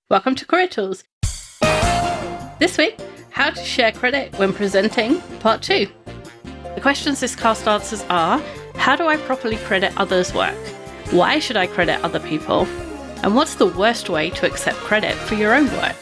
Welcome to Career Tools. This week, how to share credit when presenting, part 2. The questions this cast answers are, how do I properly credit others' work? Why should I credit other people? And what's the worst way to accept credit for your own work?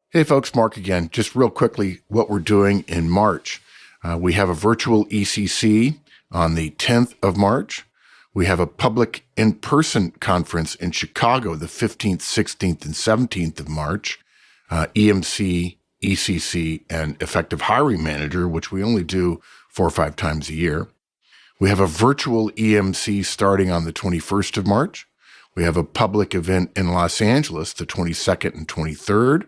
Hey folks, Mark again. Just real quickly, what we're doing in March. We have a virtual ECC on the 10th of March. We have a public in-person conference in Chicago, the 15th, 16th, and 17th of March. EMC, ECC, and Effective Hiring Manager, which we only do 4 or 5 times a year. We have a virtual EMC starting on the 21st of March. We have a public event in Los Angeles, the 22nd and 23rd.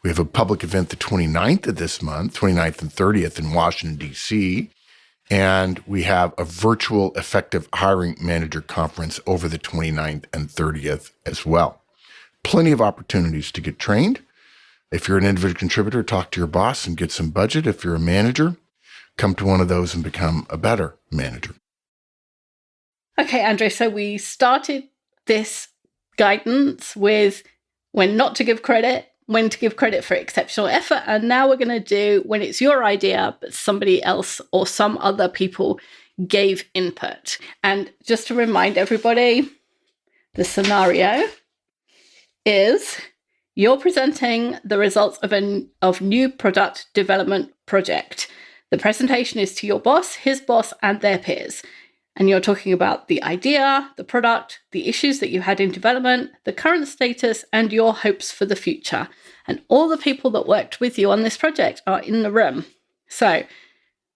We have a public event the 29th of this month, 29th and 30th in Washington, D.C., and we have a virtual Effective Hiring Manager conference over the 29th and 30th as well. Plenty of opportunities to get trained. If you're an individual contributor, talk to your boss and get some budget. If you're a manager, come to one of those and become a better manager. Okay, Andre, so we started this guidance with when not to give credit, when to give credit for exceptional effort, and now we're going to do when it's your idea, but somebody else or some other people gave input. And just to remind everybody, the scenario is you're presenting the results of new product development project. The presentation is to your boss, his boss, and their peers. And you're talking about the idea, the product, the issues that you had in development, the current status, and your hopes for the future. And all the people that worked with you on this project are in the room. So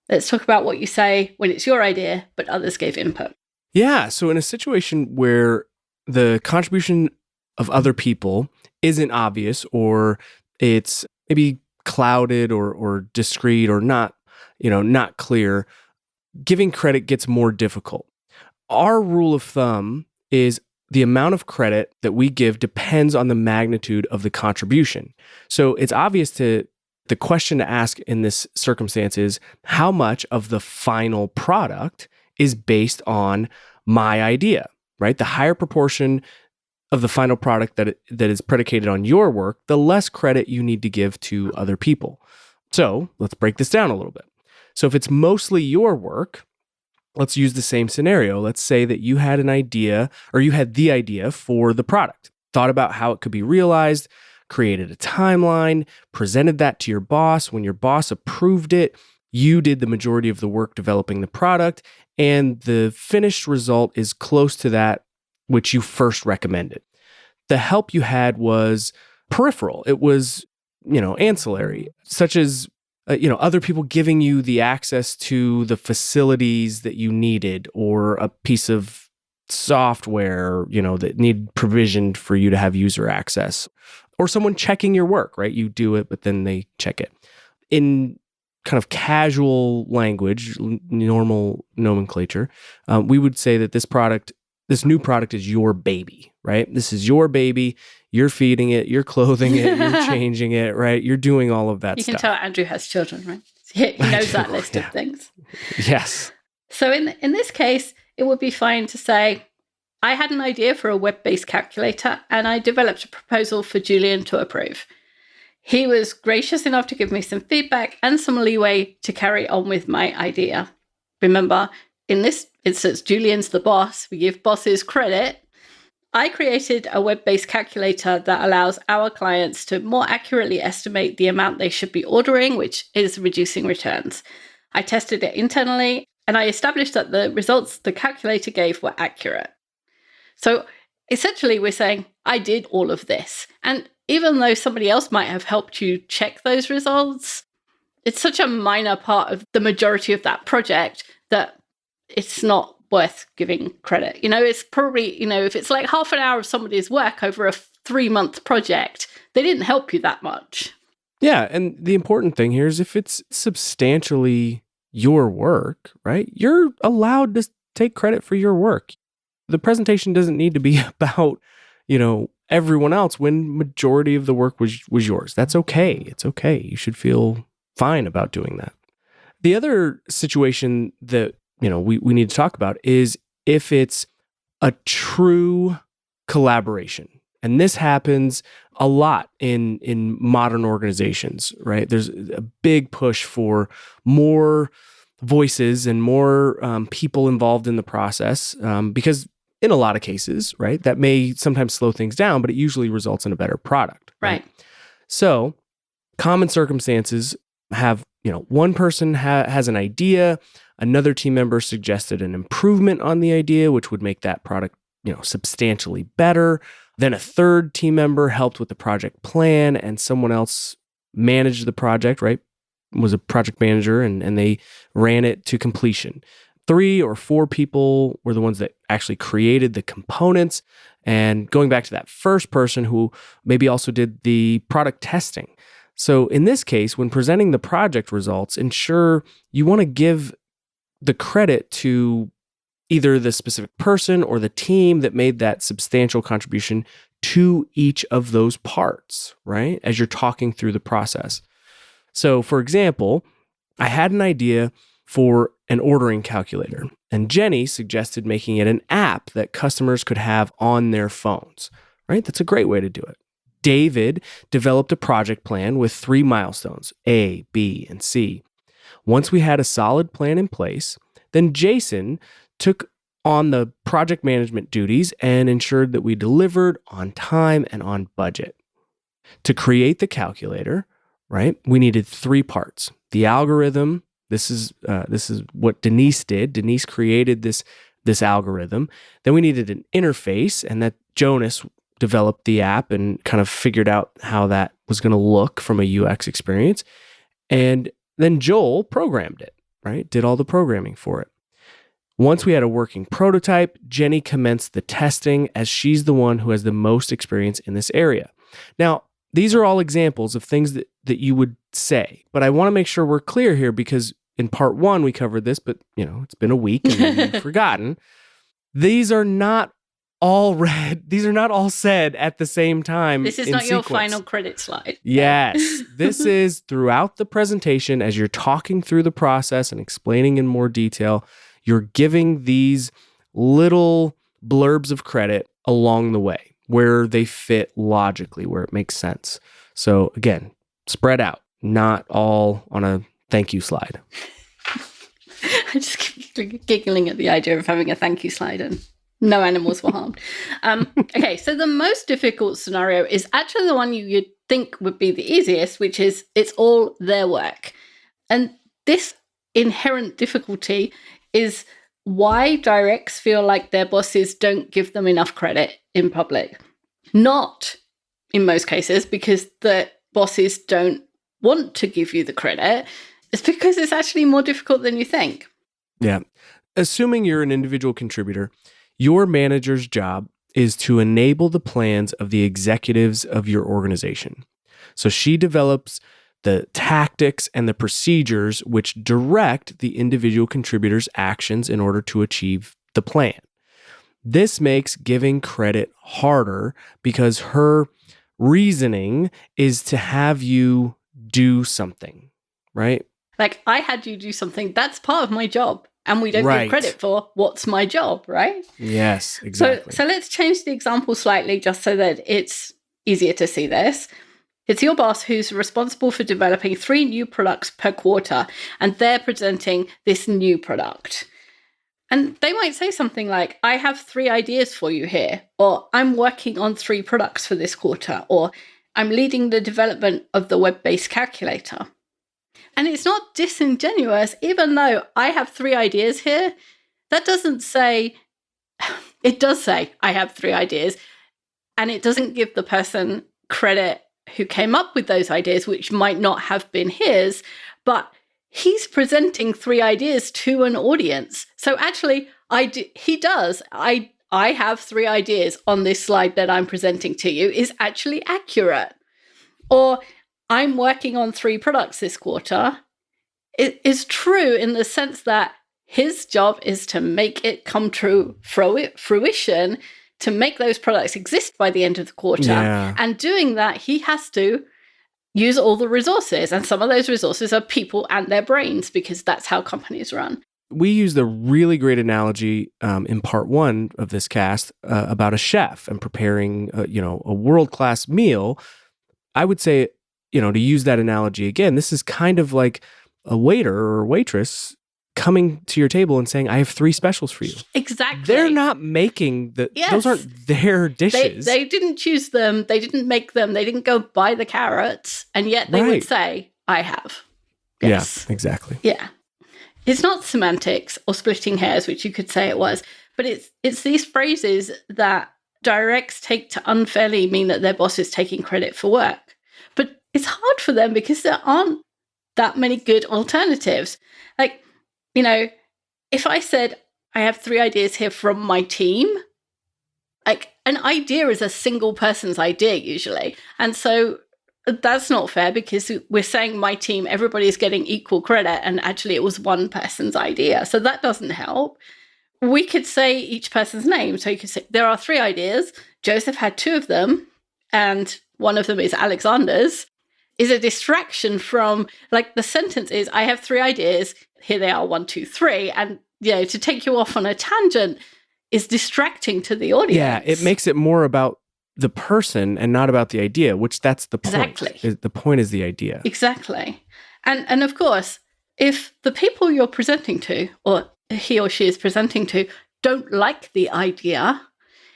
let's talk about what you say when it's your idea, but others gave input. Yeah. So in a situation where the contribution of other people isn't obvious, or it's maybe clouded or discreet or not clear, giving credit gets more difficult. Our rule of thumb is the amount of credit that we give depends on the magnitude of the contribution. So it's obvious the question to ask in this circumstance is how much of the final product is based on my idea, right? The higher proportion of the final product that is predicated on your work, the less credit you need to give to other people. So let's break this down a little bit. So if it's mostly your work, let's use the same scenario. Let's say that you had an idea, or you had the idea for the product, thought about how it could be realized, created a timeline, presented that to your boss. When your boss approved it, you did the majority of the work developing the product, and the finished result is close to that which you first recommended. The help you had was peripheral. It was, ancillary, such as other people giving you the access to the facilities that you needed, or a piece of software, that needed provisioned for you to have user access, or someone checking your work, right? You do it, but then they check it. In kind of casual language, normal nomenclature, we would say that this new product is your baby, right? This is your baby. You're feeding it, you're clothing it, you're changing it, right? You're doing all of that stuff. You can tell Andrew has children, right? He knows that list of things. Yes. So in this case, it would be fine to say, I had an idea for a web-based calculator, and I developed a proposal for Julian to approve. He was gracious enough to give me some feedback and some leeway to carry on with my idea. Remember, in this instance, Julian's the boss. We give bosses credit. I created a web-based calculator that allows our clients to more accurately estimate the amount they should be ordering, which is reducing returns. I tested it internally, and I established that the results the calculator gave were accurate. So essentially, we're saying, I did all of this. And even though somebody else might have helped you check those results, it's such a minor part of the majority of that project that it's not worth giving credit. It's probably, if it's like half an hour of somebody's work over a 3-month project, they didn't help you that much. Yeah. And the important thing here is if it's substantially your work, right? You're allowed to take credit for your work. The presentation doesn't need to be about, everyone else when majority of the work was yours. That's okay. It's okay. You should feel fine about doing that. The other situation that we need to talk about is if it's a true collaboration. And this happens a lot in modern organizations, right? There's a big push for more voices and more people involved in the process because in a lot of cases, right, that may sometimes slow things down, but it usually results in a better product. Right. So common circumstances have, one person has an idea, another team member suggested an improvement on the idea, which would make that product, substantially better. Then a third team member helped with the project plan and someone else managed the project, right? Was a project manager and they ran it to completion. 3 or 4 people were the ones that actually created the components. And going back to that first person who maybe also did the product testing. So in this case, when presenting the project results, ensure you want to give the credit to either the specific person or the team that made that substantial contribution to each of those parts, right? As you're talking through the process. So for example, I had an idea for an ordering calculator, and Jenny suggested making it an app that customers could have on their phones, right? That's a great way to do it. David developed a project plan with 3 milestones, A, B, and C. Once we had a solid plan in place, then Jason took on the project management duties and ensured that we delivered on time and on budget. To create the calculator, right, we needed 3 parts. The algorithm, this is what Denise did. Denise created this algorithm. Then we needed an interface, and that Jonas developed the app and kind of figured out how that was going to look from a UX experience. And then Joel programmed it, right? Did all the programming for it. Once we had a working prototype, Jenny commenced the testing as she's the one who has the most experience in this area. Now, these are all examples of things that you would say, but I want to make sure we're clear here because in part 1 we covered this, but it's been a week and you've forgotten. These are not all read. These are not all said at the same time. This is not your final credit slide. Yes. This is throughout the presentation as you're talking through the process and explaining in more detail. You're giving these little blurbs of credit along the way where they fit logically, where it makes sense. So again, spread out, not all on a thank you slide. I just keep giggling at the idea of having a thank you slide and no animals were harmed. Okay, so the most difficult scenario is actually the one you'd think would be the easiest, which is it's all their work. And this inherent difficulty is why directs feel like their bosses don't give them enough credit in public. Not, in most cases, because the bosses don't want to give you the credit. It's because it's actually more difficult than you think. Yeah. Assuming you're an individual contributor, your manager's job is to enable the plans of the executives of your organization. So she develops the tactics and the procedures which direct the individual contributor's actions in order to achieve the plan. This makes giving credit harder because her reasoning is to have you do something, right? Like, I had you do something. That's part of my job. And we don't Right. give credit for what's my job, right? Yes, exactly. So let's change the example slightly just so that it's easier to see this. It's your boss who's responsible for developing 3 new products per quarter, and they're presenting this new product. And they might say something like, I have 3 ideas for you here, or I'm working on 3 products for this quarter, or I'm leading the development of the web-based calculator. And it's not disingenuous, even though I have 3 ideas here. That doesn't say, it does say I have 3 ideas, and it doesn't give the person credit who came up with those ideas, which might not have been his, but he's presenting 3 ideas to an audience. So actually, he does. I have 3 ideas on this slide that I'm presenting to you is actually accurate. Or I'm working on 3 products this quarter. It is true in the sense that his job is to make it come to fruition, to make those products exist by the end of the quarter. Yeah. And doing that, he has to use all the resources. And some of those resources are people and their brains, because that's how companies run. We used a really great analogy in part 1 of this cast about a chef and preparing, a world-class meal. I would say, to use that analogy again, this is kind of like a waiter or waitress coming to your table and saying, I have 3 specials for you. Exactly. They're not making those aren't their dishes. They didn't choose them. They didn't make them. They didn't go buy the carrots. And yet they would say, I have. Yes. Yeah, exactly. Yeah. It's not semantics or splitting hairs, which you could say it was, but it's these phrases that directs take to unfairly mean that their boss is taking credit for work. But it's hard for them because there aren't that many good alternatives. Like, if I said, I have 3 ideas here from my team, like an idea is a single person's idea usually. And so that's not fair because we're saying my team, everybody's getting equal credit, and actually it was one person's idea. So that doesn't help. We could say each person's name. So you could say, there are 3 ideas. Joseph had 2 of them, and one of them is Alexander's, is a distraction from, like, the sentence is, I have 3 ideas. Here they are, 1, 2, 3. And, to take you off on a tangent is distracting to the audience. Yeah, it makes it more about the person and not about the idea, which that's the point. Exactly. The point is the idea. Exactly. And of course, if the people you're presenting to, or he or she is presenting to, don't like the idea,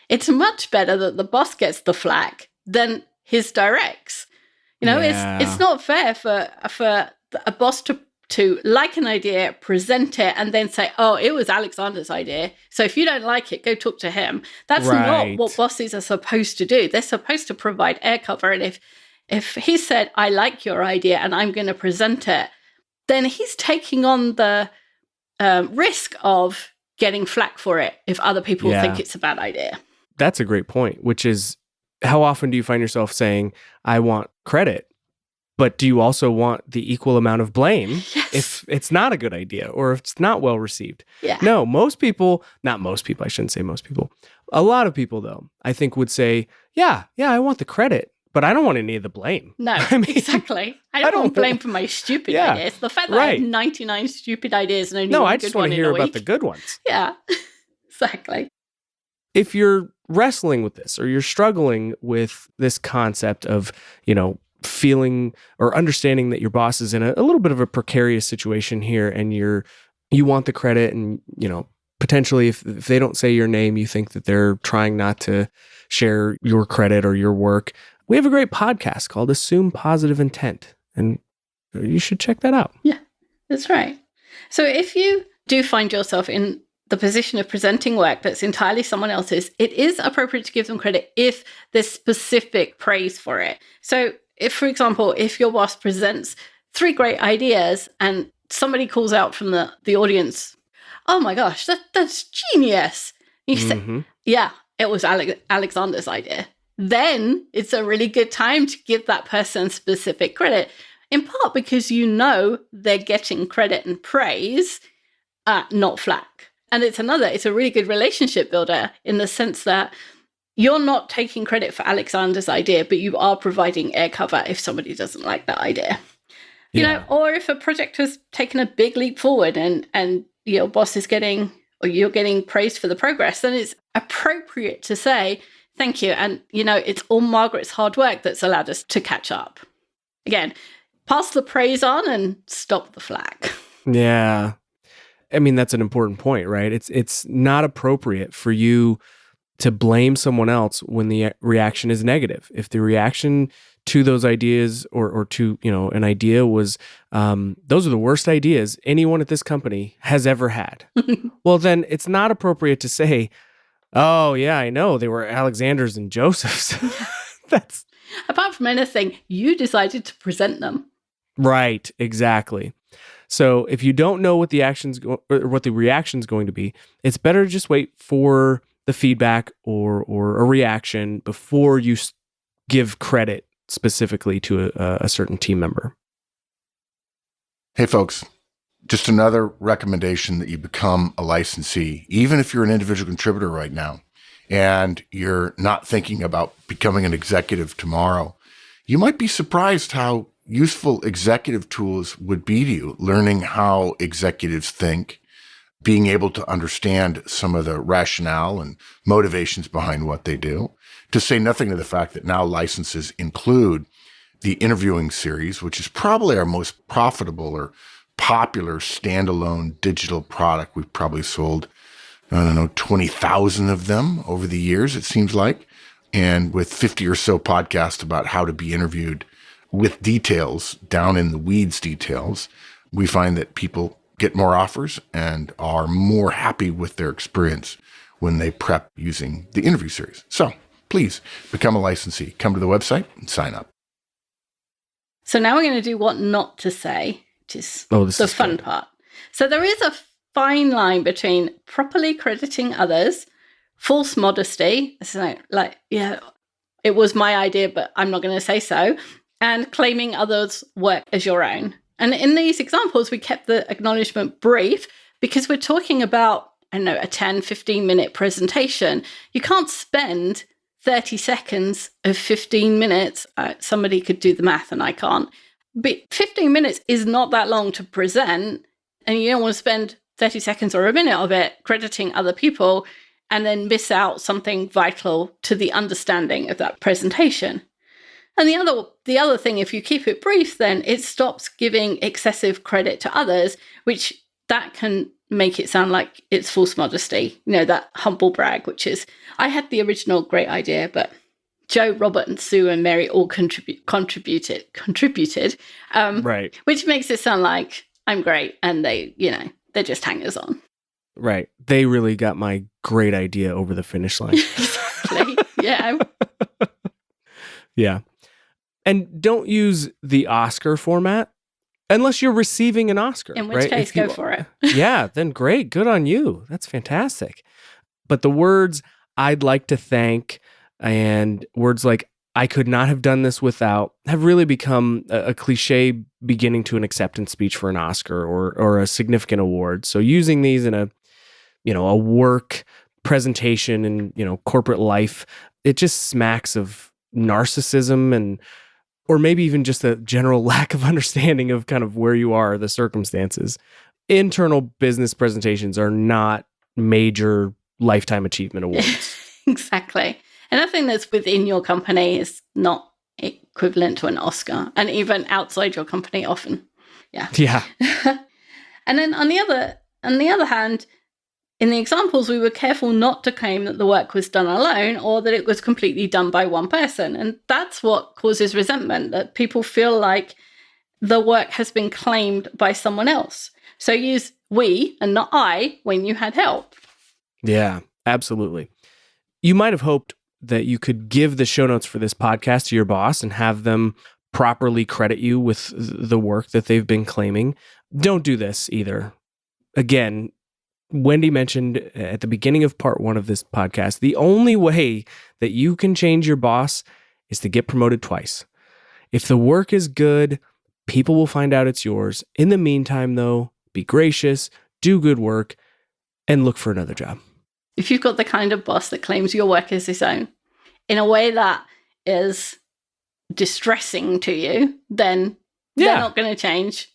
it's much better that the boss gets the flack than his directs. It's not fair for a boss to like an idea, present it, and then say, oh, it was Alexander's idea. So if you don't like it, go talk to him. That's not what bosses are supposed to do. They're supposed to provide air cover. And if he said, I like your idea and I'm going to present it, then he's taking on the risk of getting flack for it if other people think it's a bad idea. That's a great point, which is, how often do you find yourself saying, I want credit, but do you also want the equal amount of blame if it's not a good idea or if it's not well received? Yeah. No, not most people, I shouldn't say most people. A lot of people, though, I think would say, yeah, I want the credit, but I don't want any of the blame. No, exactly. I don't want blame for my stupid ideas. The fact that I have 99 stupid ideas and only one I just want to hear about the good ones. Yeah, exactly. If you're wrestling with this or you're struggling with this concept of, feeling or understanding that your boss is in a little bit of a precarious situation here, and you want the credit, and potentially if they don't say your name, you think that they're trying not to share your credit or your work, we have a great podcast called Assume Positive Intent, and you should check that out. Yeah, that's right. So if you do find yourself in the position of presenting work that's entirely someone else's, it is appropriate to give them credit if there's specific praise for it. So if, for example, if your boss presents 3 great ideas and somebody calls out from the audience, oh my gosh, that's genius. You say, yeah, it was Alexander's idea. Then it's a really good time to give that person specific credit, in part because they're getting credit and praise, not flack. And it's a really good relationship builder in the sense that you're not taking credit for Alexander's idea, but you are providing air cover if somebody doesn't like that idea. Or if a project has taken a big leap forward and your boss is you're getting praised for the progress, then it's appropriate to say, thank you. And, it's all Margaret's hard work that's allowed us to catch up. Again, pass the praise on and stop the flack. Yeah. I mean, that's an important point, right? It's not appropriate for you to blame someone else when the reaction is negative. If the reaction to those ideas or to, an idea was, those are the worst ideas anyone at this company has ever had. Well, then it's not appropriate to say, oh yeah, I know, they were Alexander's and Joseph's. That's apart from anything, you decided to present them. Right, exactly. So if you don't know what the what the reaction's going to be, it's better to just wait for the feedback or a reaction before you give credit specifically to a certain team member. Hey, folks, just another recommendation that you become a licensee, even if you're an individual contributor right now and you're not thinking about becoming an executive tomorrow. You might be surprised how useful executive tools would be to you, learning how executives think, being able to understand some of the rationale and motivations behind what they do, to say nothing of the fact that now licenses include the interviewing series, which is probably our most profitable or popular standalone digital product. We've probably sold, 20,000 of them over the years, it seems like. And with 50 or so podcasts about how to be interviewed with details, down in the weeds details, we find that people get more offers and are more happy with their experience when they prep using the interview series. So please become a licensee. Come to the website and sign up. So now we're going to do what not to say, which is the fun part. So there is a fine line between properly crediting others, false modesty, so it was my idea, but I'm not going to say so, and claiming others' work as your own. And in these examples, we kept the acknowledgement brief because we're talking about, a 10, 15-minute presentation. You can't spend 30 seconds of 15 minutes. Somebody could do the math and I can't. But 15 minutes is not that long to present, and you don't want to spend 30 seconds or a minute of it crediting other people and then miss out something vital to the understanding of that presentation. And the other thing, if you keep it brief, then it stops giving excessive credit to others, which that can make it sound like it's false modesty, that humble brag, which is, I had the original great idea, but Joe, Robert, and Sue and Mary all contributed, right. Which makes it sound like I'm great and they, they're just hangers on. Right. They really got my great idea over the finish line. Exactly. Yeah. Yeah. And don't use the Oscar format unless you're receiving an Oscar. In which case, go for it. Yeah, then great. Good on you. That's fantastic. But the words "I'd like to thank" and words like "I could not have done this without" have really become a cliche beginning to an acceptance speech for an Oscar or a significant award. So using these in a work presentation and, corporate life, it just smacks of narcissism or maybe even just a general lack of understanding of kind of where you are, the circumstances. Internal business presentations are not major lifetime achievement awards. Exactly. And nothing that's within your company is not equivalent to an Oscar, and even outside your company often. Yeah. Yeah. And then on the other hand, in the examples, we were careful not to claim that the work was done alone or that it was completely done by one person. And that's what causes resentment, that people feel like the work has been claimed by someone else. So use we and not I when you had help. Yeah, absolutely. You might have hoped that you could give the show notes for this podcast to your boss and have them properly credit you with the work that they've been claiming. Don't do this either. Again, Wendy mentioned at the beginning of part 1 of this podcast, the only way that you can change your boss is to get promoted twice. If the work is good, people will find out it's yours. In the meantime, though, be gracious, do good work, and look for another job. If you've got the kind of boss that claims your work as his own in a way that is distressing to you, then they're not going to change.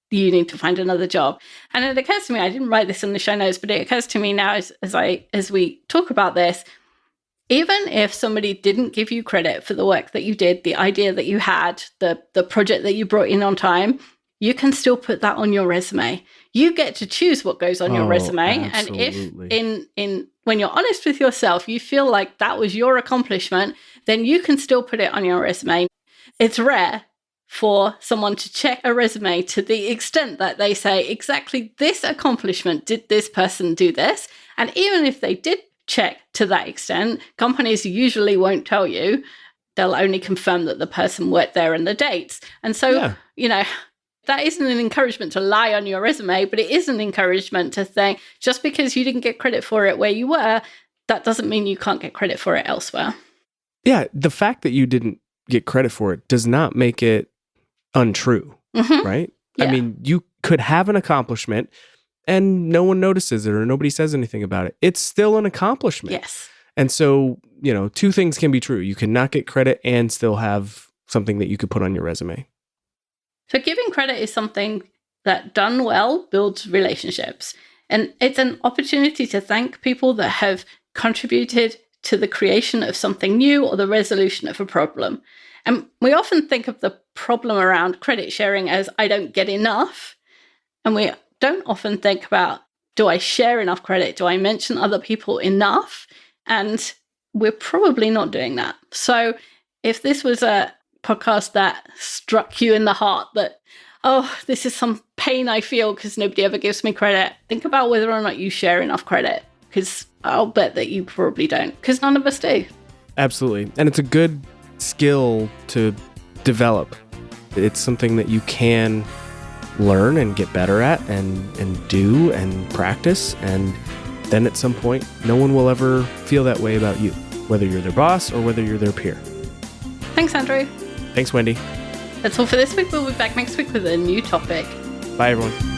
You need to find another job. And it occurs to me, I didn't write this in the show notes, but it occurs to me now as we talk about this, even if somebody didn't give you credit for the work that you did, the idea that you had, the project that you brought in on time, you can still put that on your resume. You get to choose what goes on your resume. Absolutely. And if when you're honest with yourself, you feel like that was your accomplishment, then you can still put it on your resume. It's rare for someone to check a resume to the extent that they say exactly this accomplishment, did this person do this? And even if they did check to that extent, companies usually won't tell you. They'll only confirm that the person worked there and the dates. And so, that isn't an encouragement to lie on your resume, but it is an encouragement to think just because you didn't get credit for it where you were, that doesn't mean you can't get credit for it elsewhere. Yeah, the fact that you didn't get credit for it does not make it untrue, right? Yeah. I mean, you could have an accomplishment and no one notices it or nobody says anything about it. It's still an accomplishment. Yes. And so, two things can be true. You cannot get credit and still have something that you could put on your resume. So giving credit is something that done well builds relationships. And it's an opportunity to thank people that have contributed to the creation of something new or the resolution of a problem. And we often think of the problem around credit sharing as I don't get enough. And we don't often think about, do I share enough credit? Do I mention other people enough? And we're probably not doing that. So if this was a podcast that struck you in the heart that, oh, this is some pain I feel because nobody ever gives me credit, think about whether or not you share enough credit, because I'll bet that you probably don't, because none of us do. Absolutely. And it's a good skill to develop. It's something that you can learn and get better at and do and practice. And then at some point, no one will ever feel that way about you, whether you're their boss or whether you're their peer. Thanks, Andrew. Thanks, Wendy. That's all for this week. We'll be back next week with a new topic. Bye, everyone.